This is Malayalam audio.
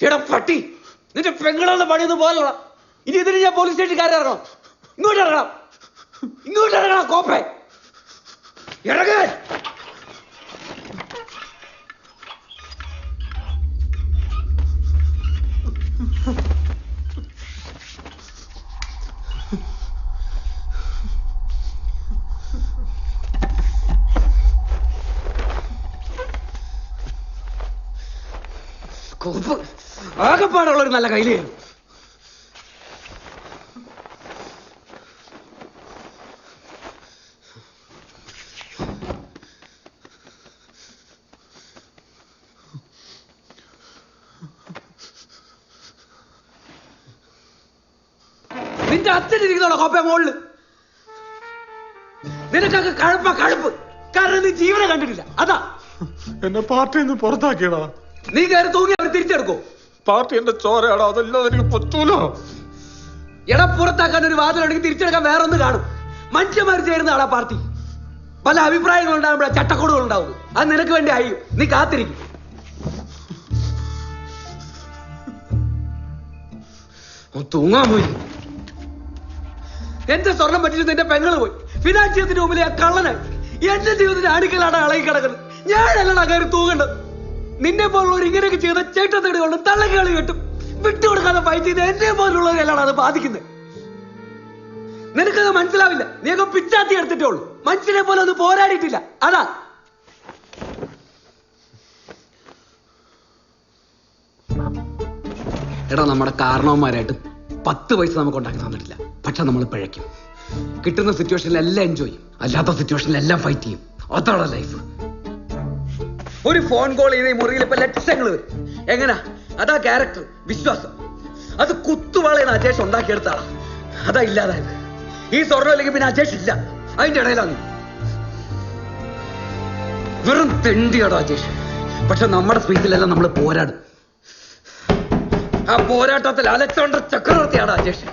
എടാ പട്ടി, നിന്റെ പെങ്ങളെ പണിയൊന്നും പോലുള്ള. ഇനി ഇതിന് ഞാൻ പോലീസ് സ്റ്റേഷൻകാരിറങ്ങണം. ഇങ്ങോട്ട് ഇറങ്ങണം കോപ്പേ, ഇറങ്ങ. കോപ്പ് ആകെപ്പാടുള്ളൊരു നല്ല കയ്യിലായിരുന്നു. നിന്റെ അച്ഛനിരിക്കുന്നോളോ കോപ്പ മോളില്. നിനക്കൊക്കെ കഴുപ്പ്. കാരണം നീ ജീവനെ കണ്ടിട്ടില്ല. അതാ എന്നെ പാർട്ടിയിൽ നിന്ന് പുറത്താക്കിയടാ. നീ കയറി തൂങ്ങി അവർ തിരിച്ചെടുക്കോ? പാർട്ടി എന്റെ ചോരയാടാ, അതല്ലാതെ എനിക്ക് പറ്റൂലോ. എടാ പുറത്താക്കാൻ ഒരു വാതിലുണ്ടെങ്കിൽ തിരിച്ചെടുക്കാൻ വേറൊന്ന് കാണും. മനുഷ്യന്മാർ ചേരുന്ന ആളാ പാർട്ടി. പല അഭിപ്രായങ്ങൾ ഉണ്ടാകുമ്പോഴാ ചട്ടക്കൂടുകൾ ഉണ്ടാവുന്നു. അത് നിനക്ക് വേണ്ടി അയ്യും. നീ കാത്തിരിക്കും. തൂങ്ങാൻ പോയി. എന്റെ സ്വർണം പറ്റിച്ച് നിന്റെ പെങ്ങള് പോയി. ഫിനാൻഷ്യത്തിന് മുമ്പിൽ ആ കള്ളനായി എന്റെ ജീവിതത്തിന് അടിക്കലാണ് ഇളകി കിടക്കുന്നത്. ഞാനല്ലടാ കയറി തൂങ്ങേണ്ടത്. നിന്നെ പോലുള്ളവർ ഇങ്ങനെയൊക്കെ ചെയ്ത ചേട്ടത്തേടി കൊണ്ട് തള്ളക്കേളി കെട്ടും. വിട്ടുകൊടുക്കാതെ ഫൈറ്റ് ചെയ്ത് എന്നെ പോലുള്ളവരെല്ലാം അത് ബാധിക്കുന്നത്. നിനക്കത് മനസ്സിലാവില്ല. നീയൊക്കെ പിച്ചാത്തി എടുത്തിട്ടേ ഉള്ളൂ. മനുഷ്യനെ പോലെ അത് പോരാടിയിട്ടില്ല. അതാ എടാ, നമ്മുടെ കാരണവന്മാരായിട്ട് 10 പൈസ നമുക്ക് ഉണ്ടാക്കി തന്നിട്ടില്ല. പക്ഷെ നമ്മൾ പിഴയ്ക്കും. കിട്ടുന്ന സിറ്റുവേഷനിലെല്ലാം എൻജോയ് ചെയ്യും, അല്ലാത്ത സിറ്റുവേഷനിലെല്ലാം ഫൈറ്റ് ചെയ്യും. അതാണ് ലൈഫ്. ഒരു ഫോൺ കോൾ ചെയ്ത് ഈ മുറിയിൽ ഇപ്പൊ ലക്ഷങ്ങൾ വരും. എങ്ങനാ? അതാ ക്യാരക്ടർ, വിശ്വാസം. അത് കുത്തുവാളയെന്ന് അജേഷ് ഉണ്ടാക്കിയെടുത്താളാ. അതാ ഇല്ലാതായത്. ഈ സ്വർണ്ണം ഇല്ലെങ്കിൽ പിന്നെ അജേഷ് ഇല്ല. അതിന്റെ ഇടയിലാണ് വെറും തെണ്ടിയാടോ അജേഷ്. പക്ഷെ നമ്മുടെ സ്പീസിലെല്ലാം നമ്മൾ പോരാടും. ആ പോരാട്ടത്തിൽ അലക്സാണ്ടർ ചക്രവർത്തിയാണ് അജേഷ്.